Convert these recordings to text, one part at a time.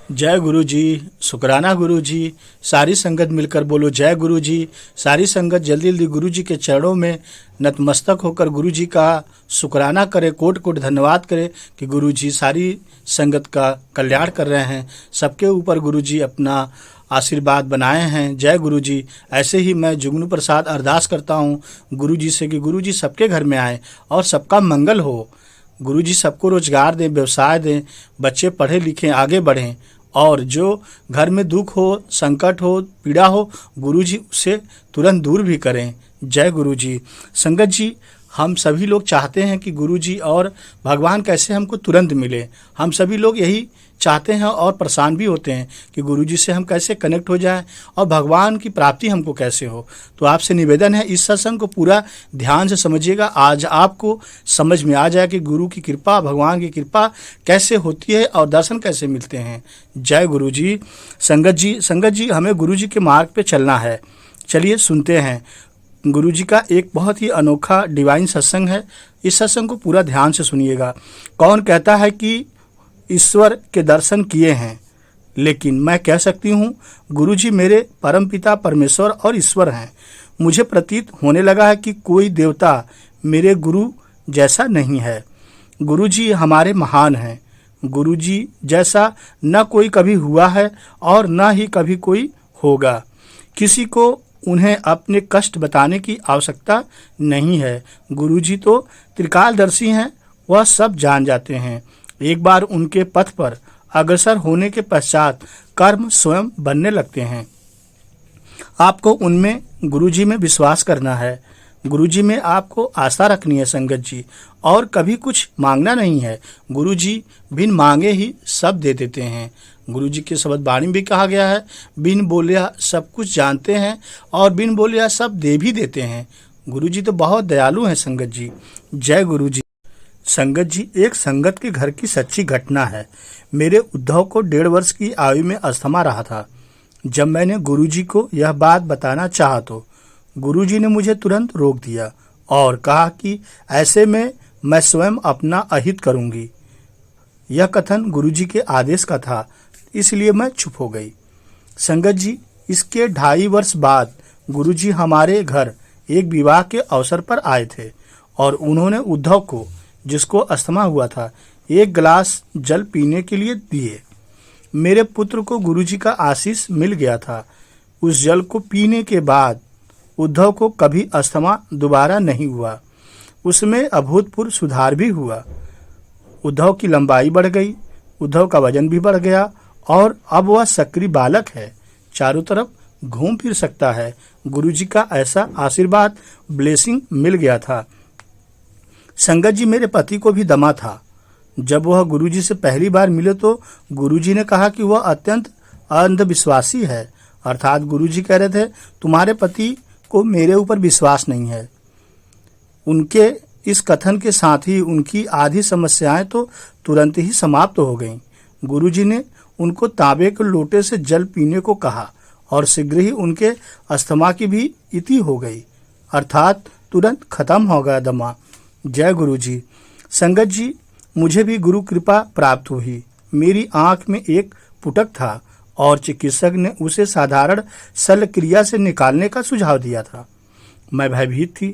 जय गुरु जी। शुक्राना गुरु जी। सारी संगत मिलकर बोलो जय गुरु जी। सारी संगत जल्दी जल्दी गुरु जी के चरणों में नतमस्तक होकर गुरु जी का शुक्राना करे, कोट कोट धन्यवाद करे कि गुरु जी सारी संगत का कल्याण कर रहे हैं। सबके ऊपर गुरु जी अपना आशीर्वाद बनाए हैं। जय गुरु जी। ऐसे ही मैं जुगनू प्रसाद अरदास करता हूँ गुरु जी से कि गुरु जी सबके घर में आए और सबका मंगल हो। गुरु जी सबको रोजगार दें, व्यवसाय दें, बच्चे पढ़े लिखें, आगे बढ़ें और जो घर में दुख हो, संकट हो, पीड़ा हो, गुरु जी उसे तुरंत दूर भी करें। जय गुरु जी। संगत जी, हम सभी लोग चाहते हैं कि गुरु जी और भगवान कैसे हमको तुरंत मिले। हम सभी लोग यही चाहते हैं और परेशान भी होते हैं कि गुरु जी से हम कैसे कनेक्ट हो जाएं और भगवान की प्राप्ति हमको कैसे हो। तो आपसे निवेदन है इस सत्संग को पूरा ध्यान से समझिएगा। आज आपको समझ में आ जाए कि गुरु की कृपा, भगवान की कृपा कैसे होती है और दर्शन कैसे मिलते हैं। जय गुरु जी। संगत जी हमें गुरु जी के मार्ग पे चलना है। चलिए सुनते हैं। गुरु जी का एक बहुत ही अनोखा डिवाइन सत्संग है। इस सत्संग को पूरा ध्यान से सुनिएगा। कौन कहता है कि ईश्वर के दर्शन किए हैं, लेकिन मैं कह सकती हूँ गुरु जी मेरे परमपिता परमेश्वर और ईश्वर हैं। मुझे प्रतीत होने लगा है कि कोई देवता मेरे गुरु जैसा नहीं है। गुरु जी हमारे महान हैं। गुरु जी जैसा न कोई कभी हुआ है और न ही कभी कोई होगा। किसी को उन्हें अपने कष्ट बताने की आवश्यकता नहीं है। गुरु जी तो त्रिकालदर्शी हैं, वह सब जान जाते हैं। एक बार उनके पथ पर अग्रसर होने के पश्चात कर्म स्वयं बनने लगते हैं। आपको उनमें गुरु जी में विश्वास करना है। गुरु जी में आपको आस्था रखनी है संगत जी, और कभी कुछ मांगना नहीं है। गुरु जी बिन मांगे ही सब दे देते हैं। गुरु जी के शब्द वाणी में भी कहा गया है, बिन बोलिया सब कुछ जानते हैं और बिन बोलिया सब दे भी देते हैं। गुरु जी तो बहुत दयालु हैं संगत जी। जय गुरु जी। संगत जी, एक संगत के घर की सच्ची घटना है। मेरे उद्धव को 1.5 वर्ष की आयु में अस्थमा रहा था। जब मैंने गुरु जी को यह बात बताना चाहा तो गुरु जी ने मुझे तुरंत रोक दिया और कहा कि ऐसे में मैं स्वयं अपना अहित करूंगी। यह कथन गुरु जी के आदेश का था, इसलिए मैं चुप हो गई। संगत जी, इसके 2.5 वर्ष बाद गुरु जी हमारे घर एक विवाह के अवसर पर आए थे और उन्होंने उद्धव को, जिसको अस्थमा हुआ था, 1 गिलास जल पीने के लिए दिए। मेरे पुत्र को गुरु जी का आशीष मिल गया था। उस जल को पीने के बाद उद्धव को कभी अस्थमा दोबारा नहीं हुआ। उसमें अभूतपूर्व सुधार भी हुआ। उद्धव की लंबाई बढ़ गई, उद्धव का वजन भी बढ़ गया और अब वह सक्रिय बालक है, चारों तरफ घूम फिर सकता है। गुरु जी का ऐसा आशीर्वाद, ब्लेसिंग मिल गया था। संगत जी, मेरे पति को भी दमा था। जब वह गुरु जी से पहली बार मिले तो गुरु जी ने कहा कि वह अत्यंत अंधविश्वासी है। अर्थात गुरु जी कह रहे थे तुम्हारे पति को मेरे ऊपर विश्वास नहीं है। उनके इस कथन के साथ ही उनकी आधी समस्याएं तो तुरंत ही समाप्त हो गईं। गुरु जी ने उनको तांबे के लोटे से जल पीने को कहा और शीघ्र ही उनके अस्थमा की भी इति हो गई, अर्थात तुरंत खत्म हो गया दमा। जय गुरु जी। संगत जी, मुझे भी गुरु कृपा प्राप्त हुई। मेरी आंख में एक पुटक था और चिकित्सक ने उसे साधारण शल्य क्रिया से निकालने का सुझाव दिया था। मैं भयभीत थी।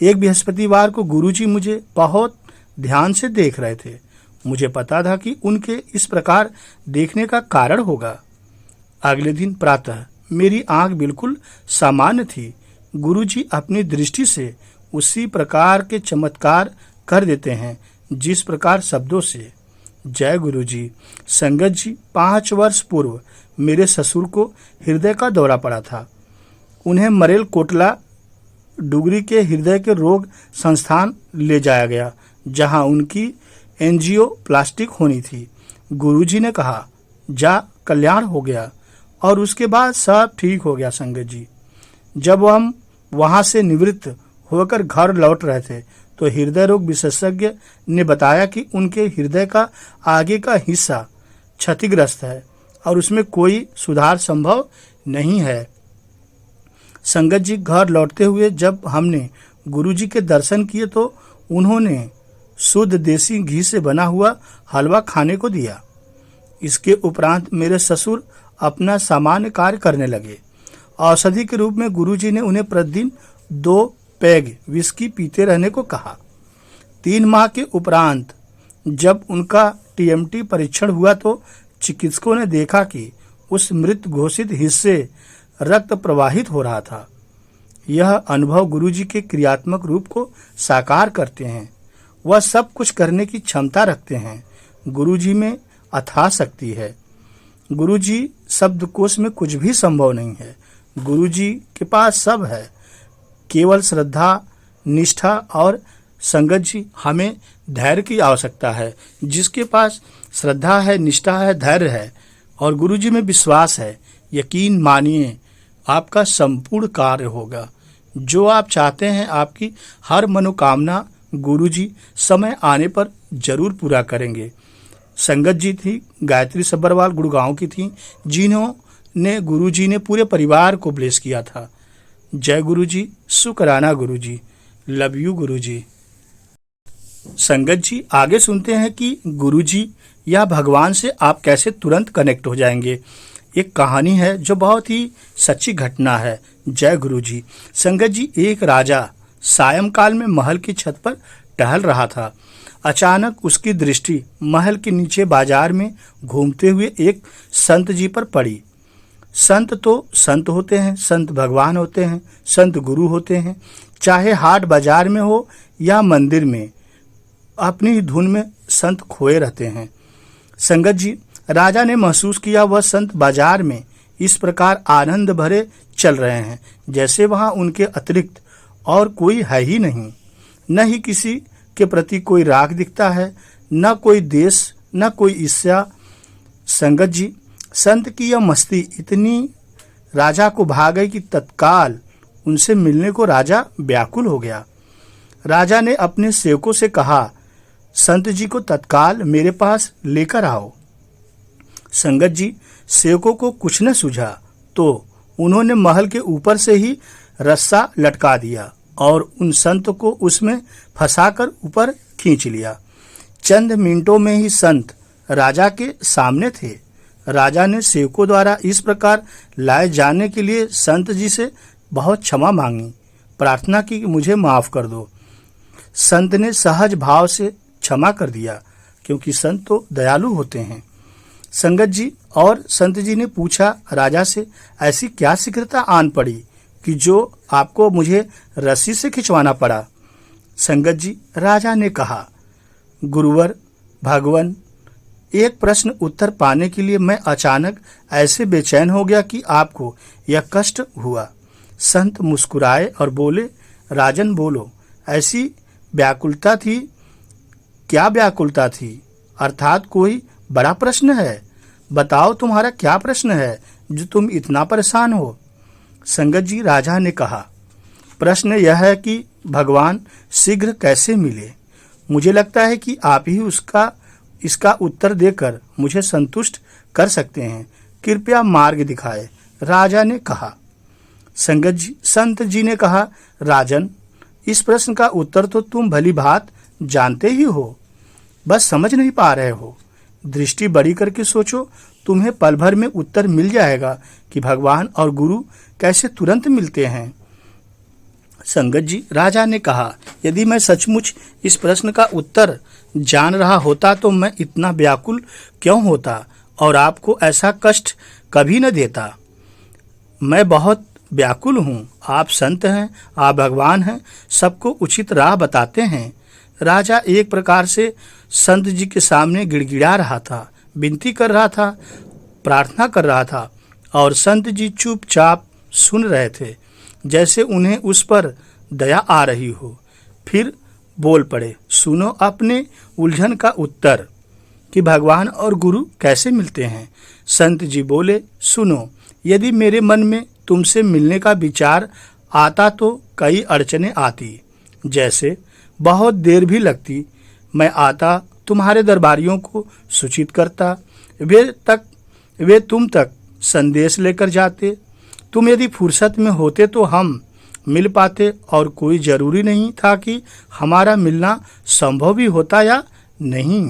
एक बृहस्पतिवार को गुरुजी मुझे बहुत ध्यान से देख रहे थे। मुझे पता था कि उनके इस प्रकार देखने का कारण होगा। अगले दिन प्रातः मेरी आंख बिल्कुल सामान्य थी। गुरुजी अपनी दृष्टि से उसी प्रकार के चमत्कार कर देते हैं जिस प्रकार शब्दों से। जय गुरु जी। संगत जी, 5 वर्ष पूर्व मेरे ससुर को हृदय का दौरा पड़ा था। उन्हें मरेल कोटला डुगरी के हृदय के रोग संस्थान ले जाया गया, जहां उनकी एंजियोप्लास्टिक होनी थी। गुरुजी ने कहा जा, कल्याण हो गया, और उसके बाद सब ठीक हो गया। संगत जी, जब हम वहां से निवृत्त होकर घर लौट रहे थे तो हृदय रोग विशेषज्ञ ने बताया कि उनके हृदय का आगे का हिस्सा क्षतिग्रस्त है और उसमें कोई सुधार संभव नहीं है। संगत जी, घर लौटते हुए जब हमने गुरुजी के दर्शन किए तो उन्होंने शुद्ध देसी घी से बना हुआ हलवा खाने को दिया। इसके उपरांत मेरे ससुर अपना सामान्य कार्य करने लगे। औषधि के रूप में गुरुजी ने उन्हें प्रतिदिन 2 पैग विस्की पीते रहने को कहा। 3 माह के उपरांत जब उनका टीएमटी परीक्षण हुआ तो चिकित्सकों ने देखा कि उस मृत घोषित हिस्से रक्त प्रवाहित हो रहा था। यह अनुभव गुरुजी के क्रियात्मक रूप को साकार करते हैं। वह सब कुछ करने की क्षमता रखते हैं। गुरुजी में अथाह शक्ति है। गुरुजी शब्दकोश में कुछ भी संभव नहीं है। गुरुजी के पास सब है, केवल श्रद्धा, निष्ठा और संगत जी। हमें धैर्य की आवश्यकता है। जिसके पास श्रद्धा है, निष्ठा है, धैर्य है और गुरुजी में विश्वास है, यकीन मानिए आपका संपूर्ण कार्य होगा। जो आप चाहते हैं, आपकी हर मनोकामना गुरुजी समय आने पर जरूर पूरा करेंगे। संगत जी थी गायत्री सब्बरवाल गुड़गांव की थी, जिन्होंने गुरुजी ने पूरे परिवार को ब्लेस किया था। जय गुरुजी, शुक्राना गुरुजी, लव यू गुरुजी। संगत जी, आगे सुनते हैं कि गुरुजी या भगवान से आप कैसे तुरंत कनेक्ट हो जाएंगे। एक कहानी है जो बहुत ही सच्ची घटना है। जय गुरुजी। संगत जी, एक राजा सायंकाल में महल की छत पर टहल रहा था। अचानक उसकी दृष्टि महल के नीचे बाजार में घूमते हुए एक संत जी पर पड़ी। संत तो संत होते हैं, संत भगवान होते हैं, संत गुरु होते हैं। चाहे हाट बाजार में हो या मंदिर में, अपनी ही धुन में संत खोए रहते हैं। संगत जी, राजा ने महसूस किया वह संत बाजार में इस प्रकार आनंद भरे चल रहे हैं जैसे वहां उनके अतिरिक्त और कोई है ही नहीं। न ही किसी के प्रति कोई राग दिखता है, न कोई देश, न कोई ईर्ष्या। संगत जी, संत की यह मस्ती इतनी राजा को भा गई कि तत्काल उनसे मिलने को राजा व्याकुल हो गया। राजा ने अपने सेवकों से कहा, संत जी को तत्काल मेरे पास लेकर आओ। संगत जी, सेवकों को कुछ न सूझा तो उन्होंने महल के ऊपर से ही रस्सा लटका दिया और उन संत को उसमें फंसाकर ऊपर खींच लिया। चंद मिनटों में ही संत राजा के सामने थे। राजा ने सेवकों द्वारा इस प्रकार लाए जाने के लिए संत जी से बहुत क्षमा मांगी, प्रार्थना की कि मुझे माफ कर दो। संत ने सहज भाव से क्षमा कर दिया, क्योंकि संत तो दयालु होते हैं। संगत जी, और संत जी ने पूछा राजा से, ऐसी क्या शीघ्रता आन पड़ी कि जो आपको मुझे रस्सी से खिंचवाना पड़ा। संगत जी, राजा ने कहा, गुरुवर भगवान, एक प्रश्न उत्तर पाने के लिए मैं अचानक ऐसे बेचैन हो गया कि आपको यह कष्ट हुआ। संत मुस्कुराए और बोले, राजन बोलो, ऐसी व्याकुलता थी? क्या व्याकुलता थी? अर्थात कोई बड़ा प्रश्न है? बताओ तुम्हारा क्या प्रश्न है जो तुम इतना परेशान हो। संगत जी, राजा ने कहा, प्रश्न यह है कि भगवान शीघ्र कैसे मिले। मुझे लगता है कि आप ही इसका उत्तर देकर मुझे संतुष्ट कर सकते हैं। कृपया मार्ग दिखाए। राजा ने कहा। संत जी ने कहा, राजन, इस प्रश्न का उत्तर तो तुम भली भांति जानते ही हो, बस समझ नहीं पा रहे हो। दृष्टि बड़ी करके सोचो, तुम्हें पल भर में उत्तर मिल जाएगा कि भगवान और गुरु कैसे तुरंत मिलते हैं। संगत जी, राजा ने कहा, यदि मैं सचमुच इस प्रश्न का उत्तर जान रहा होता तो मैं इतना व्याकुल क्यों होता और आपको ऐसा कष्ट कभी न देता। मैं बहुत व्याकुल हूँ। आप संत हैं, आप भगवान हैं, सबको उचित राह बताते हैं। राजा एक प्रकार से संत जी के सामने गिड़गिड़ा रहा था, विनती कर रहा था, प्रार्थना कर रहा था और संत जी चुपचाप सुन रहे थे, जैसे उन्हें उस पर दया आ रही हो। फिर बोल पड़े, सुनो अपने उलझन का उत्तर कि भगवान और गुरु कैसे मिलते हैं। संत जी बोले, सुनो, यदि मेरे मन में तुमसे मिलने का विचार आता तो कई अड़चने आती, जैसे बहुत देर भी लगती। मैं आता, तुम्हारे दरबारियों को सूचित करता, वे तुम तक संदेश लेकर जाते। तुम यदि फुर्सत में होते तो हम मिल पाते और कोई जरूरी नहीं था कि हमारा मिलना संभव भी होता या नहीं।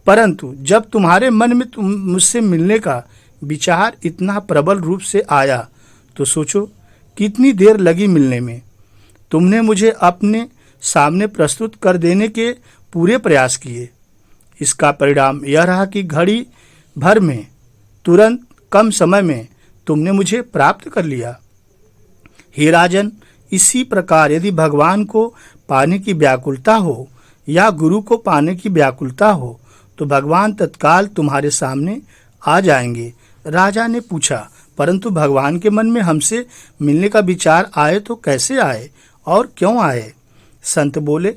परंतु जब तुम्हारे मन में तुम मुझसे मिलने का विचार इतना प्रबल रूप से आया तो सोचो कितनी देर लगी मिलने में। तुमने मुझे अपने सामने प्रस्तुत कर देने के पूरे प्रयास किए। इसका परिणाम यह रहा कि घड़ी भर में, तुरंत, कम समय में तुमने मुझे प्राप्त कर लिया। हे राजन, इसी प्रकार यदि भगवान को पाने की व्याकुलता हो या गुरु को पाने की व्याकुलता हो तो भगवान तत्काल तुम्हारे सामने आ जाएंगे। राजा ने पूछा, परंतु भगवान के मन में हमसे मिलने का विचार आए तो कैसे आए और क्यों आए? संत बोले,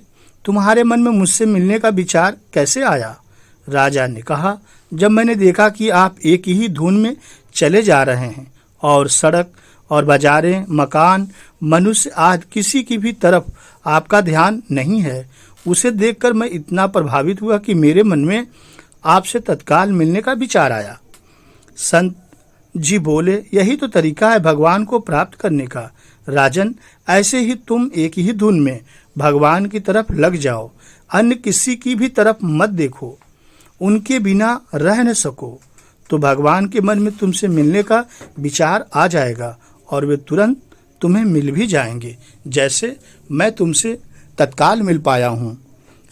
तुम्हारे मन में मुझसे मिलने का विचार कैसे आया? राजा ने कहा, जब मैंने देखा कि आप एक ही धुन में चले जा रहे हैं और सड़क और बाजारें, मकान, मनुष्य आदि किसी की भी तरफ आपका ध्यान नहीं है, उसे देखकर मैं इतना प्रभावित हुआ कि मेरे मन में आपसे तत्काल मिलने का विचार आया। संत जी बोले, यही तो तरीका है भगवान को प्राप्त करने का। राजन, ऐसे ही तुम एक ही धुन में भगवान की तरफ लग जाओ, अन्य किसी की भी तरफ मत देखो, उनके बिना रह न सको तो भगवान के मन में तुमसे मिलने का विचार आ जाएगा और वे तुरंत तुम्हें मिल भी जाएंगे, जैसे मैं तुमसे तत्काल मिल पाया हूँ।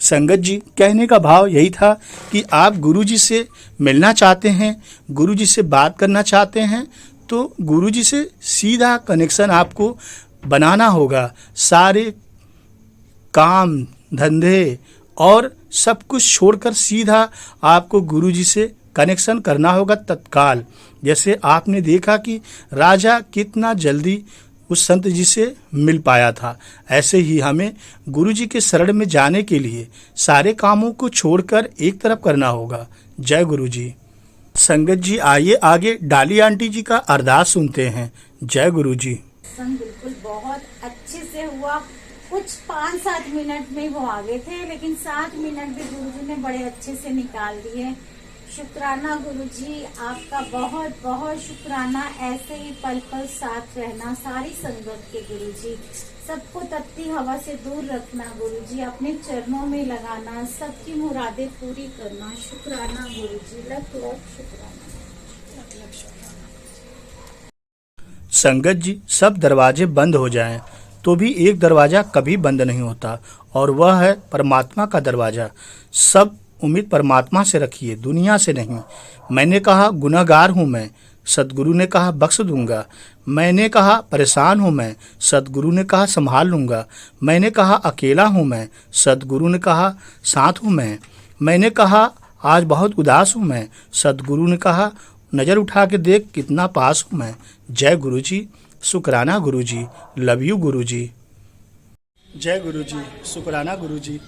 संगत जी, कहने का भाव यही था कि आप गुरुजी से मिलना चाहते हैं, गुरुजी से बात करना चाहते हैं तो गुरुजी से सीधा कनेक्शन आपको बनाना होगा। सारे काम धंधे और सब कुछ छोड़कर सीधा आपको गुरुजी से कनेक्शन करना होगा तत्काल। जैसे आपने देखा कि राजा कितना जल्दी उस संत जी से मिल पाया था, ऐसे ही हमें गुरुजी के शरण में जाने के लिए सारे कामों को छोड़कर एक तरफ करना होगा। जय गुरुजी। संगत जी, आइए आगे डाली आंटी जी का अरदास सुनते हैं। जय गुरुजी। बिल्कुल बहुत अच्छे से हुआ। कुछ 5-7 मिनट में वो आ गए थे, लेकिन 7 मिनट भी गुरुजी ने बड़े अच्छे से निकाल दिए। शुक्राना गुरुजी, आपका बहुत बहुत शुक्राना। ऐसे ही पल पल साथ रहना सारी संगत के गुरुजी, सबको तपती हवा से दूर रखना गुरुजी, अपने चरणों में लगाना, सबकी मुरादें पूरी करना। शुक्राना गुरुजी, लख लख शुक्राना। संगत जी, सब दरवाजे बंद हो जाएं तो भी एक दरवाजा कभी बंद नहीं होता और वह है परमात्मा का दरवाजा। सब उम्मीद परमात्मा से रखिए, दुनिया से नहीं। मैंने कहा गुनहगार हूँ मैं, सदगुरु ने कहा बख्श दूंगा। मैंने कहा परेशान हूँ मैं, सदगुरु ने कहा संभाल लूँगा। मैंने कहा अकेला हूँ मैं, सदगुरु ने कहा साथ हूँ मैं। मैंने कहा आज बहुत उदास हूँ मैं, सदगुरु ने कहा नज़र उठा के देख कितना पास हूँ मैं। जय गुरुजी। शुक्राना गुरुजी। लव यू गुरुजी। जय गुरुजी। शुक्राना गुरुजी।